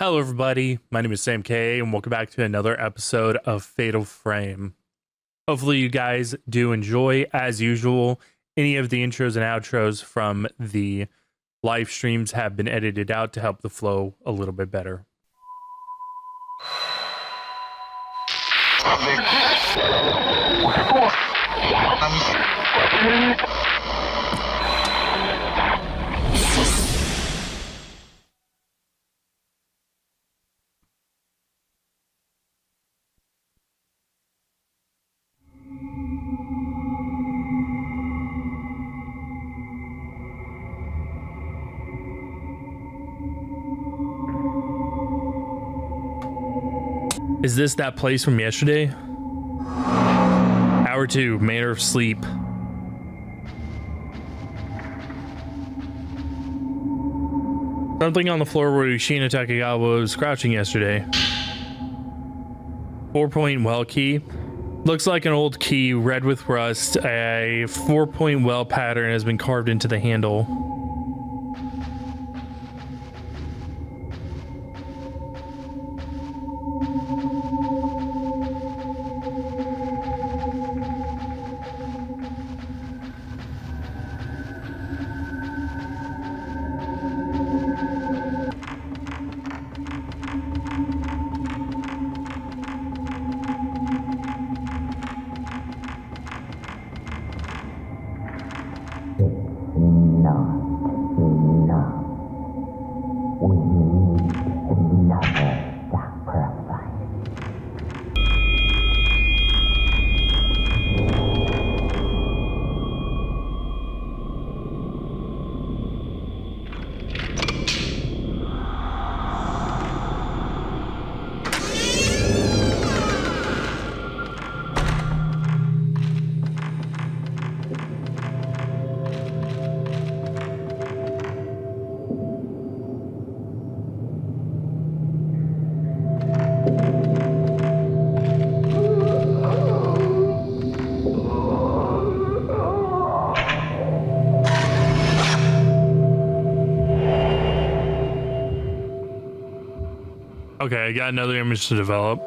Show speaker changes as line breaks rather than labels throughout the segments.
Hello, everybody. My name is Sam K, and welcome back to another episode of Fatal Frame. Hopefully, you guys do enjoy, as usual. Any of the intros and outros from the live streams have been edited out to help the flow a little bit better. Is this that place from yesterday? Hour 2, Manor of Sleep. Something on the floor where Ushina Takegawa was crouching yesterday. 4-point well key. Looks like an old key, red with rust. A 4-point well pattern has been carved into the handle. Okay, I got another image to develop.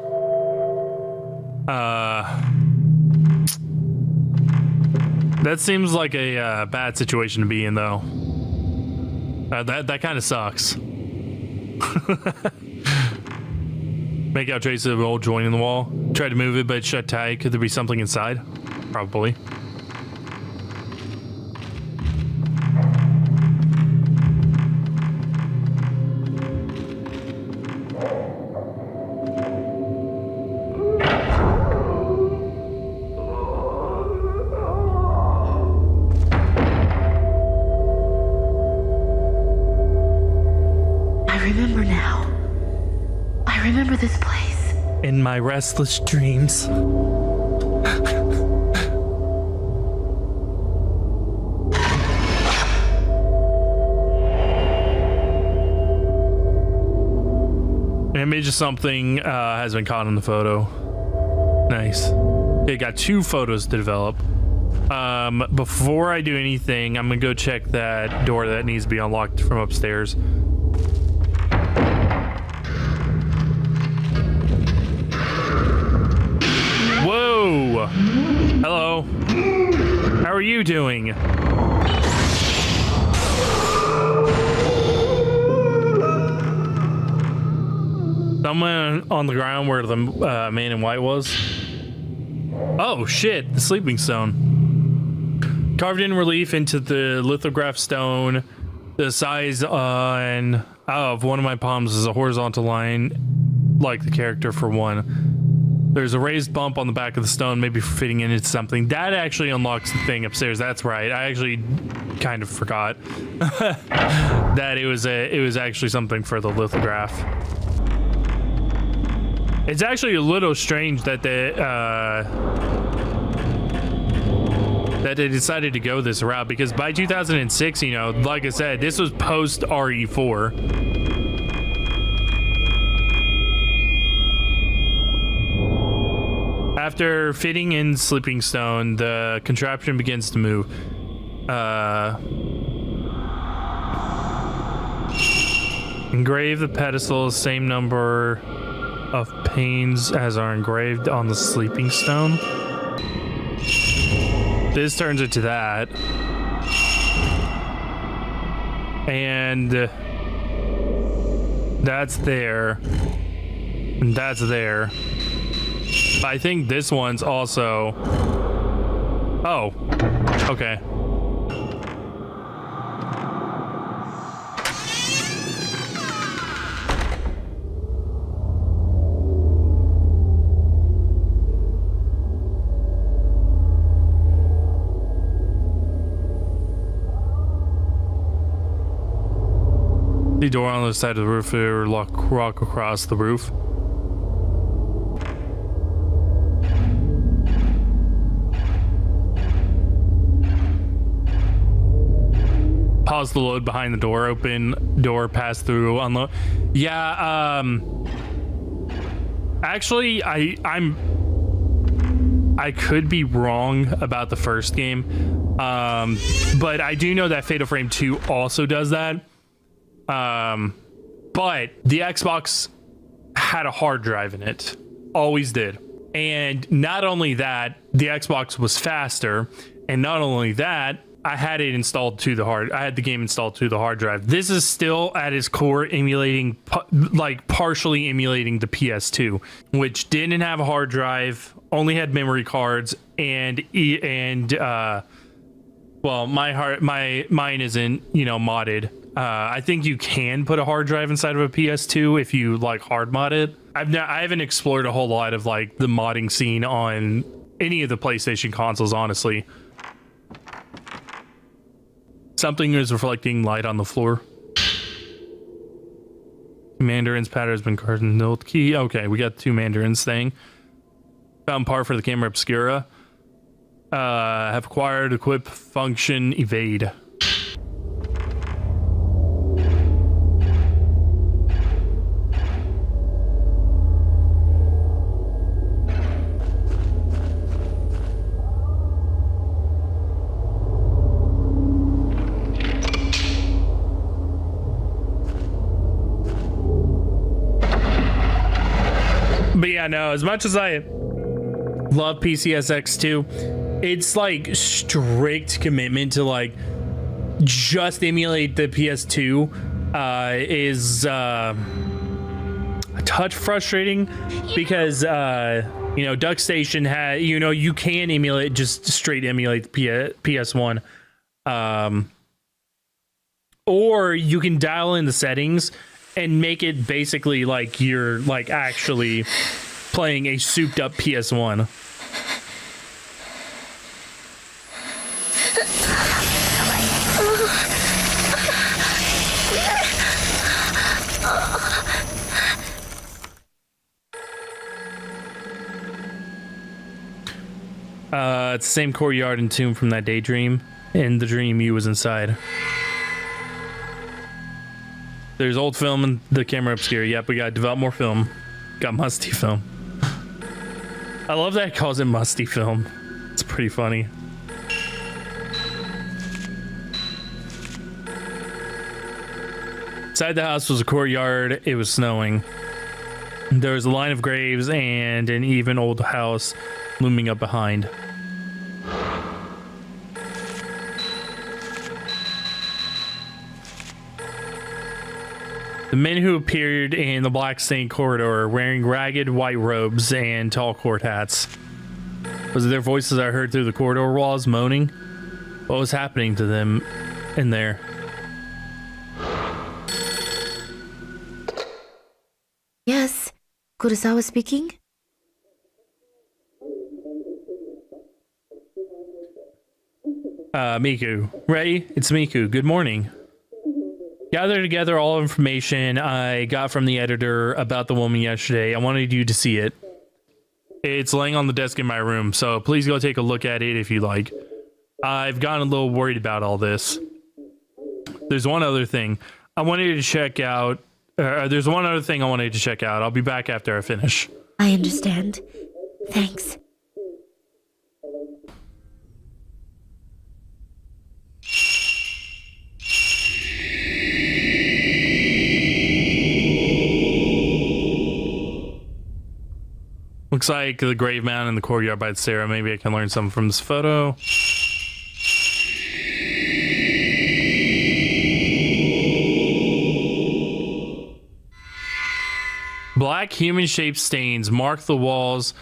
That seems like a bad situation to be in, though. That kind of sucks. Make out traces of an old joint in the wall. Tried to move it, but it's shut tight. Could there be something inside? Probably. In my restless dreams. An image of something has been caught in the photo. Nice. Okay, got 2 photos to develop. Before I do anything, I'm gonna go check that door that needs to be unlocked from upstairs. Hello. How are you doing? Someone on the ground where the man in white was. Oh shit, the sleeping stone. Carved in relief into the lithograph stone. The size of one of my palms is a horizontal line, like the character for one. There's a raised bump on the back of the stone, maybe for fitting into something. That actually unlocks the thing upstairs. That's right. I actually kind of forgot that it was actually something for the lithograph. It's actually a little strange that they decided to go this route, because by 2006, you know, like I said, this was post RE4. After fitting in sleeping stone, the contraption begins to move. Engrave the pedestals, same number of panes as are engraved on the sleeping stone. This turns into that. And that's there. And that's there. I think this one's also... Oh. Okay. The door on the side of the roof or rock across the roof. Pause the load behind the door, open door, pass through, unload. Yeah, actually I could be wrong about the first game. But I do know that Fatal Frame 2 also does that. But the Xbox had a hard drive in it, always did. And not only that, the Xbox was faster, and not only that, I had it installed to the I had the game installed to the hard drive. This is still at its core emulating, like partially emulating the PS2, which didn't have a hard drive, only had memory cards, and well, mine isn't, you know, modded. I think you can put a hard drive inside of a PS2 if you like hard mod it. I haven't explored a whole lot of like the modding scene on any of the PlayStation consoles, honestly. Something is reflecting light on the floor. Mandarin's pattern has been carved in the old key. Okay, we got 2 Mandarins thing. Found part for the camera obscura. Have acquired, equip, function, evade. But yeah, no, as much as I love PCSX2, it's like strict commitment to like just emulate the PS2 is a touch frustrating because you know, DuckStation had, you know, you can emulate, just straight emulate the PS1, or you can dial in the settings and make it basically like you're like actually playing a souped up PS1. It's the same courtyard and tomb from that daydream. In the dream, you was inside. There's old film and the camera obscura. Yep, we gotta develop more film. Got musty film. I love that it calls it musty film. It's pretty funny. Inside the house was a courtyard. It was snowing. There was a line of graves and an even old house looming up behind. The men who appeared in the black stained corridor wearing ragged white robes and tall court hats. Was it their voices I heard through the corridor walls moaning? What was happening to them in there?
Yes, Kurosawa speaking.
Miku. Ready? It's Miku. Good morning. Gather together all information I got from the editor about the woman yesterday. I wanted you to see it. It's laying on the desk in my room, so please go take a look at it if you like. I've gotten a little worried about all this. There's one other thing I wanted you to check out. There's one other thing I wanted you to check out. I'll be back after I finish.
I understand. Thanks.
Looks like the grave mound in the courtyard by the Sarah. Maybe I can learn something from this photo. Black human-shaped stains mark the walls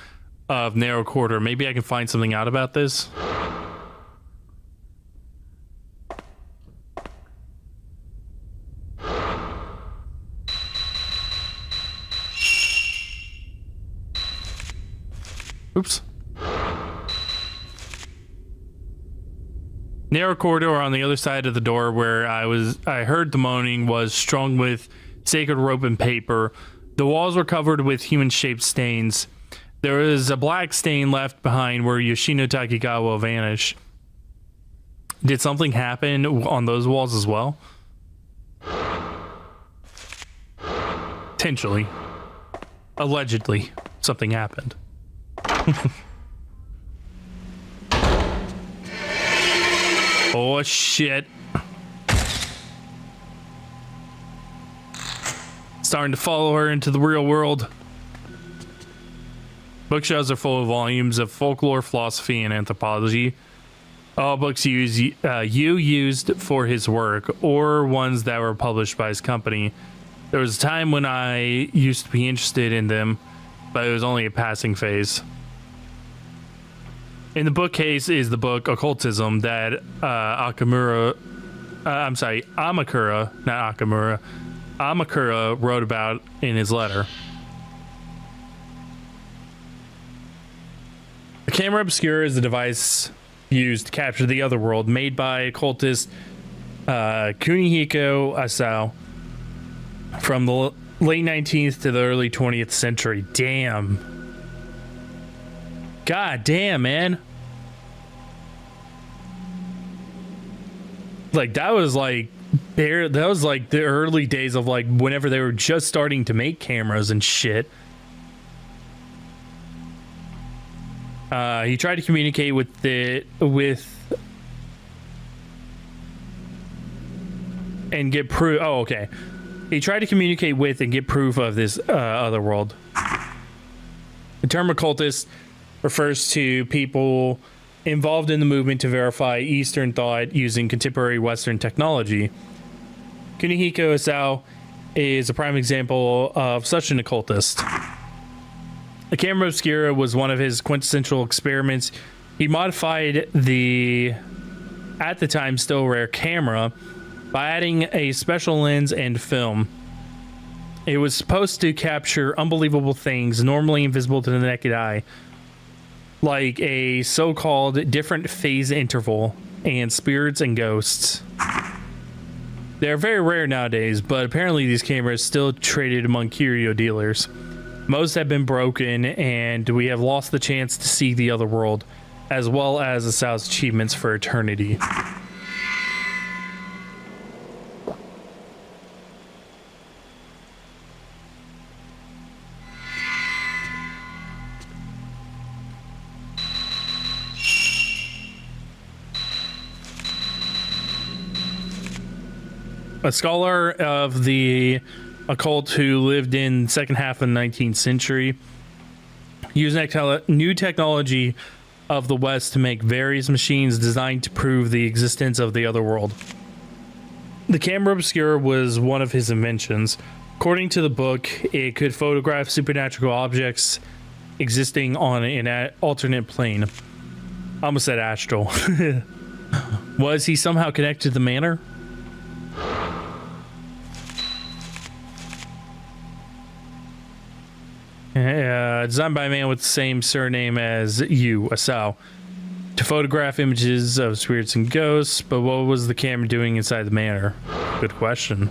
of narrow corridor. Maybe I can find something out about this. Oops. Narrow corridor on the other side of the door where I heard the moaning was strung with sacred rope and paper. The walls were covered with human-shaped stains. There was a black stain left behind where Yoshino Takigawa vanished. Did something happen on those walls as well? Potentially. Allegedly, something happened. Oh shit. Starting to follow her into the real world. Bookshelves are full of volumes of folklore, philosophy, and anthropology. All books you used for his work, or ones that were published by his company. There was a time when I used to be interested in them, but it was only a passing phase. In the bookcase is the book Occultism that Amakura, not Akamura, Amakura wrote about in his letter. The camera obscura is the device used to capture the other world, made by occultist Kunihiko Asao from the late 19th to the early 20th century. Damn. God damn, man. Like, that was like the early days of like whenever they were just starting to make cameras and shit. He tried to communicate and get proof. Oh, okay. He tried to communicate with and get proof of this other world. The term occultist refers to people involved in the movement to verify Eastern thought using contemporary Western technology. Kunihiko Asao is a prime example of such an occultist. The camera obscura was one of his quintessential experiments. He modified the, at the time, still rare camera by adding a special lens and film. It was supposed to capture unbelievable things normally invisible to the naked eye, like a so-called different phase interval and spirits and ghosts. They're very rare nowadays, but apparently these cameras still traded among curio dealers. Most have been broken, and we have lost the chance to see the other world, as well as Asao's achievements for eternity. A scholar of the occult who lived in the second half of the 19th century used new technology of the West to make various machines designed to prove the existence of the other world. The camera obscura was one of his inventions. According to the book, it could photograph supernatural objects existing on an alternate plane. I almost said astral. Was he somehow connected to the manor? Designed by a man with the same surname as you, Asao, to photograph images of spirits and ghosts. But what was the camera doing inside the manor? Good question.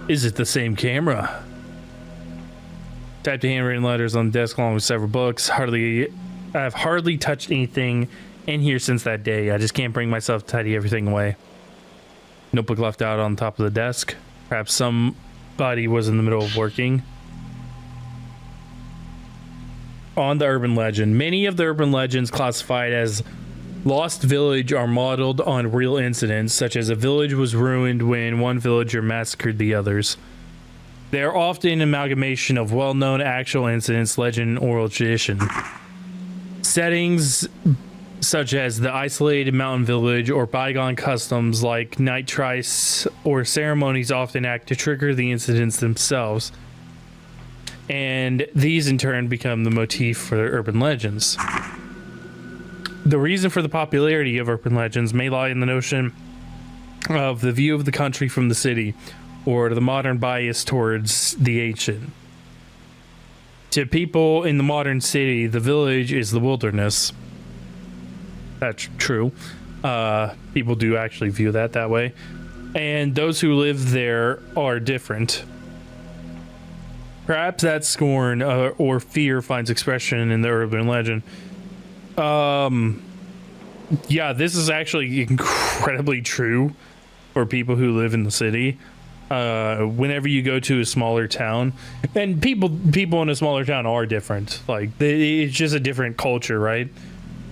Is it the same camera? Typed handwritten letters on the desk along with several books. I've hardly touched anything in here since that day. I just can't bring myself to tidy everything away. Notebook left out on top of the desk. Perhaps somebody was in the middle of working. On the urban legend. Many of the urban legends classified as Lost Village are modeled on real incidents, such as a village was ruined when one villager massacred the others. They're often an amalgamation of well-known actual incidents, legend, and oral tradition. Settings such as the isolated mountain village or bygone customs like night trysts or ceremonies often act to trigger the incidents themselves. And these in turn become the motif for urban legends. The reason for the popularity of urban legends may lie in the notion of the view of the country from the city, or the modern bias towards the ancient. To people in the modern city, the village is the wilderness. That's true. People do actually view that way. And those who live there are different. Perhaps that scorn or fear finds expression in the urban legend. Yeah, this is actually incredibly true for people who live in the city. Whenever you go to a smaller town, and people in a smaller town are different. Like, it's just a different culture, right?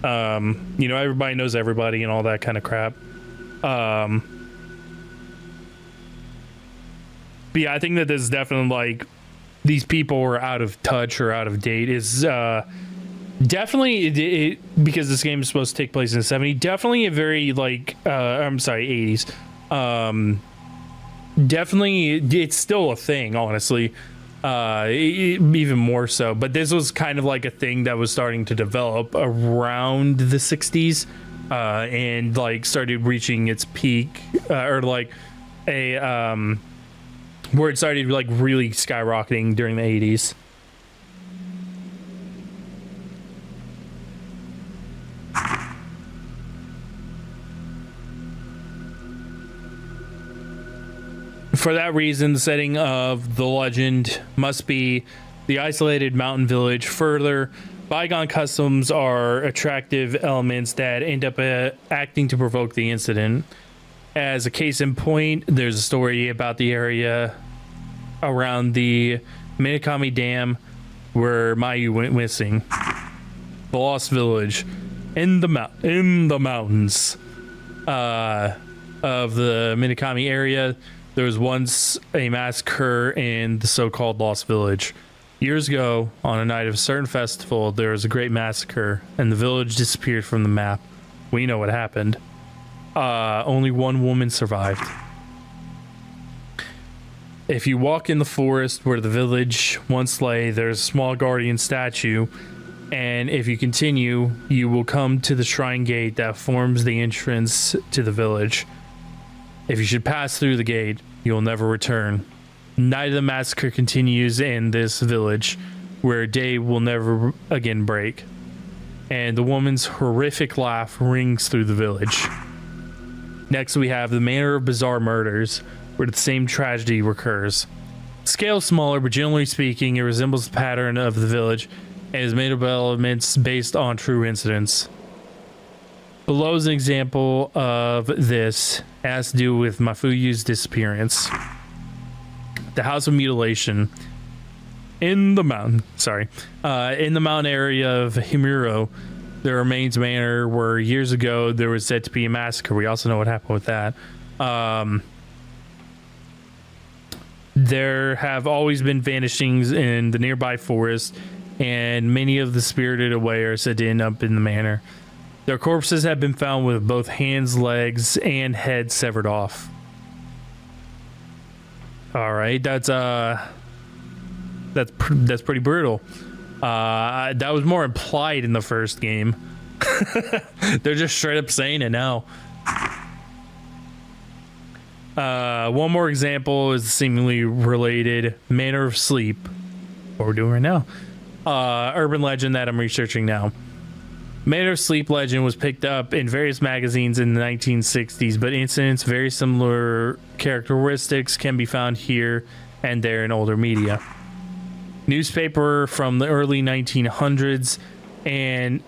You know, everybody knows everybody and all that kind of crap. But yeah, I think that this is definitely, like, these people are out of touch or out of date is definitely because this game is supposed to take place in the 70s. Definitely a very, like, I'm sorry, 80s. Definitely, it's still a thing, honestly. Even more so. But this was kind of like a thing that was starting to develop around the 60s, and like started reaching its peak, or like a where it started like really skyrocketing during the 80s. For that reason, the setting of the legend must be the isolated mountain village. Further, bygone customs are attractive elements that end up acting to provoke the incident. As a case in point, there's a story about the area around the Minakami Dam where Mayu went missing. The lost village in the mountains of the Minakami area. There was once a massacre in the so-called Lost Village. Years ago, on a night of a certain festival, there was a great massacre, and the village disappeared from the map. We know what happened. Only one woman survived. If you walk in the forest where the village once lay, there's a small guardian statue, and if you continue, you will come to the shrine gate that forms the entrance to the village. If you should pass through the gate, you will never return. Night of the massacre continues in this village, where day will never again break. And the woman's horrific laugh rings through the village. Next, we have the Manor of Bizarre Murders, where the same tragedy recurs. Scale smaller, but generally speaking, it resembles the pattern of the village and is made of elements based on true incidents. Below is an example of this. It has to do with Mafuyu's disappearance. The House of Mutilation. In the mountain area of Himuro, there remains a manor where years ago there was said to be a massacre. We also know what happened with that. There have always been vanishings in the nearby forest, and many of the spirited away are said to end up in the manor. Their corpses have been found with both hands, legs, and heads severed off. All right, that's pretty brutal. That was more implied in the first game. They're just straight up saying it now. One more example is seemingly related. Manor of Sleep. What we're doing right now. Urban legend that I'm researching now. Manor of Sleep legend was picked up in various magazines in the 1960s, but incidents very similar characteristics can be found here and there in older media. Newspaper from the early 1900s, and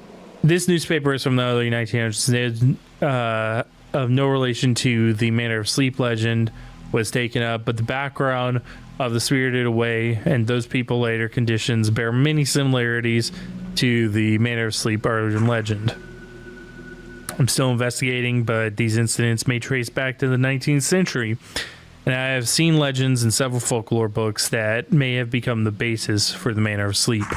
this newspaper is from the early 1900s. Of no relation to the Manor of Sleep legend was taken up, but the background of the spirited away and those people later conditions bear many similarities to the Manor of Sleep urban legend. I'm still investigating, but these incidents may trace back to the 19th century, and I have seen legends in several folklore books that may have become the basis for the Manor of Sleep.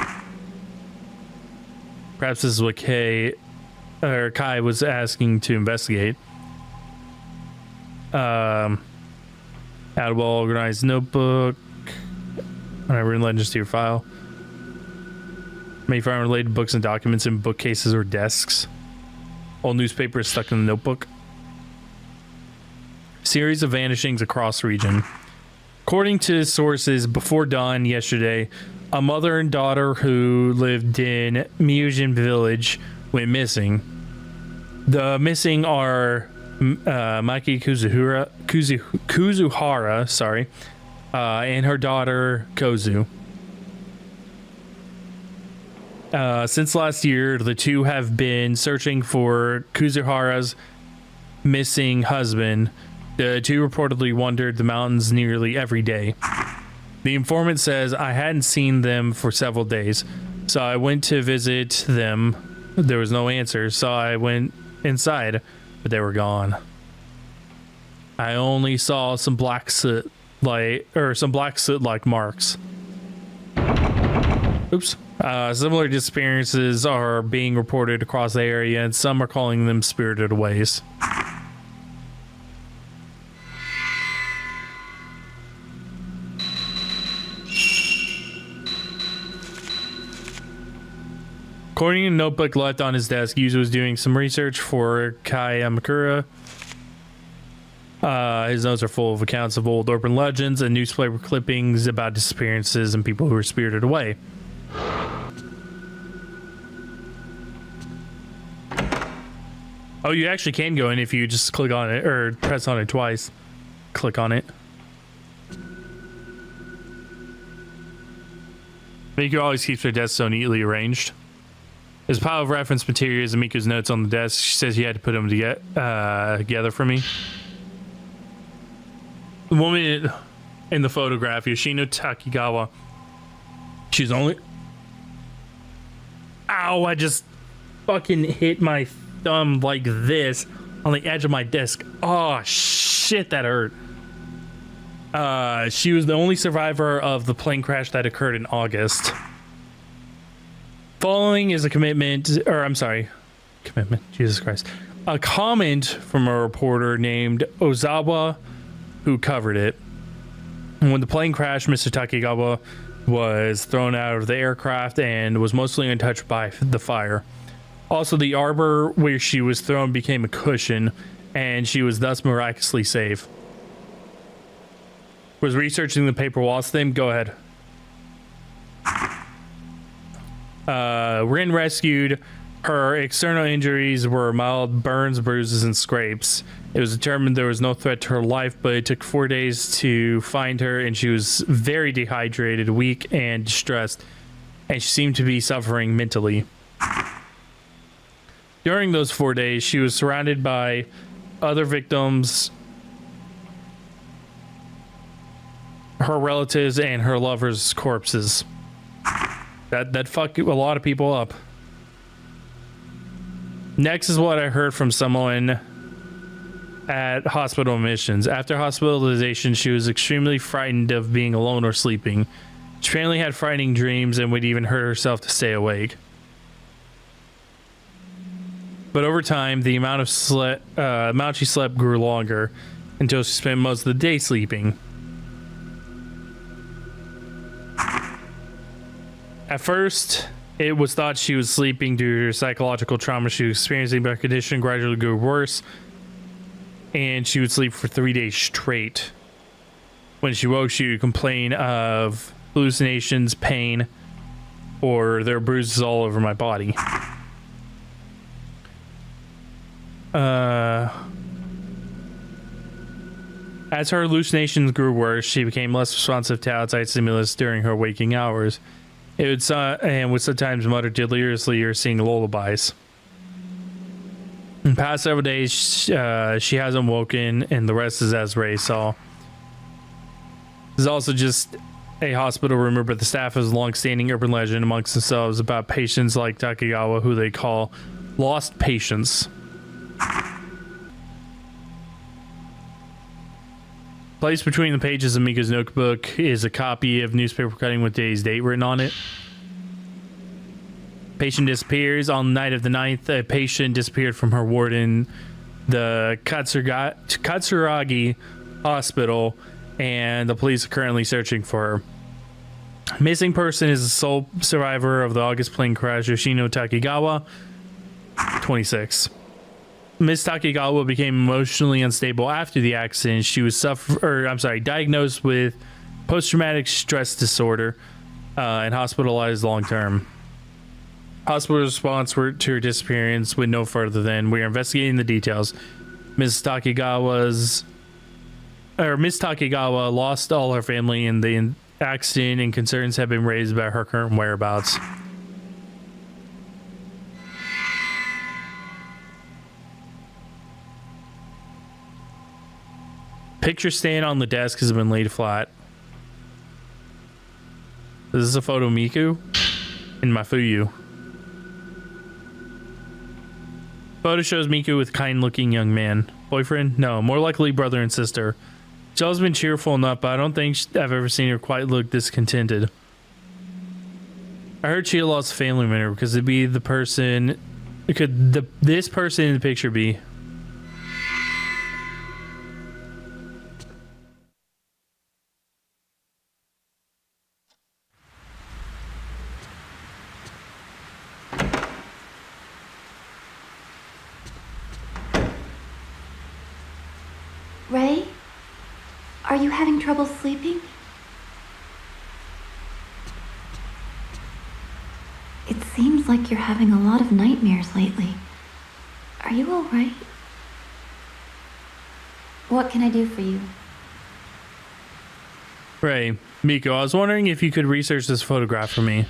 Perhaps this is what Kai was asking to investigate. Out of well-organized notebook. When I written legends to your file. May find related books and documents in bookcases or desks. Old newspapers stuck in the notebook. Series of vanishings across region. According to sources, before dawn yesterday, a mother and daughter who lived in Miyujin village went missing. The missing are Maki Kuzuhara, and her daughter Kozu. Since last year, the two have been searching for Kuzuhara's missing husband. The two reportedly wandered the mountains nearly every day. The informant says, I hadn't seen them for several days, so I went to visit them. There was no answer, so I went inside, but they were gone. I only saw some black soot like marks. Oops. Similar disappearances are being reported across the area, and some are calling them spirited ways. According to a notebook left on his desk, Yuzu was doing some research for Kai Amakura. His notes are full of accounts of old urban legends and newspaper clippings about disappearances and people who were spirited away. Oh, you actually can go in if you just click on it or press on it twice. Click on it. Miku always keeps her desk so neatly arranged. There's a pile of reference materials and Miku's notes on the desk. She says you had to put them together for me. The woman in the photograph, Yoshino Takigawa, she's only... Ow, I just fucking hit my thumb like this on the edge of my desk. Oh, shit, that hurt. She was the only survivor of the plane crash that occurred in August. Following is a commitment, Jesus Christ. A comment from a reporter named Ozawa who covered it. And when the plane crashed, Mr. Takigawa was thrown out of the aircraft and was mostly untouched by the fire. Also, the arbor where she was thrown became a cushion, and she was thus miraculously safe. Was researching the paper walls thing? Go ahead. Rin rescued her. External injuries were mild burns, bruises, and scrapes. It was determined there was no threat to her life, but it took 4 days to find her, and she was very dehydrated, weak, and distressed, and she seemed to be suffering mentally. During those 4 days, she was surrounded by other victims, her relatives, and her lovers' corpses. That fucked a lot of people up. Next is what I heard from someone at hospital admissions. After hospitalization, she was extremely frightened of being alone or sleeping. She apparently had frightening dreams and would even hurt herself to stay awake. But over time, the amount she slept grew longer until she spent most of the day sleeping. At first, it was thought she was sleeping due to psychological trauma she was experiencing, but her condition gradually grew worse, and she would sleep for 3 days straight. When she woke, she would complain of hallucinations, pain, or there were bruises all over my body. As her hallucinations grew worse, she became less responsive to outside stimulus during her waking hours. It would sometimes mutter deliriously or sing lullabies. In the past several days, she hasn't woken, and the rest is as Ray saw. This is also just a hospital rumor, but the staff has a long-standing urban legend amongst themselves about patients like Takigawa, who they call lost patients. Placed between the pages of Miko's notebook is a copy of newspaper cutting with today's date written on it. Patient disappears. On the night of the 9th, a patient disappeared from her ward in the Katsuragi Hospital, and the police are currently searching for her. Missing person is the sole survivor of the August plane crash, Yoshino Takigawa, 26. Ms. Takigawa became emotionally unstable after the accident. She was diagnosed with post-traumatic stress disorder and hospitalized long-term. Hospital response to her disappearance went no further than, we are investigating the details. Ms. Takigawa lost all her family in the accident, and concerns have been raised about her current whereabouts. Picture stand on the desk has been laid flat. This is a photo of Miku in my Fuyu. Photo shows Miku with kind-looking young man. Boyfriend? No, more likely brother and sister. She's always been cheerful enough, but I don't think I've ever seen her quite look discontented. I heard she lost a family member. Because it'd be the person. Could this person in the picture be?
Ray? Are you having trouble sleeping? It seems like you're having a lot of nightmares lately. Are you all right? What can I do for you?
Ray, Miko, I was wondering if you could research this photograph for me.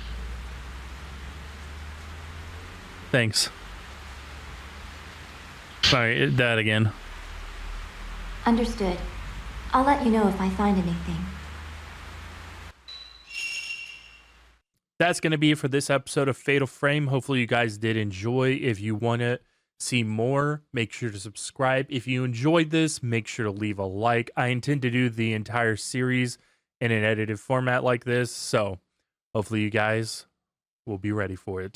Thanks. Sorry, that again.
Understood. I'll let you know if I find anything.
That's going to be it for this episode of Fatal Frame. Hopefully you guys did enjoy. If you want to see more, make sure to subscribe. If you enjoyed this, make sure to leave a like. I intend to do the entire series in an edited format like this, so hopefully you guys will be ready for it.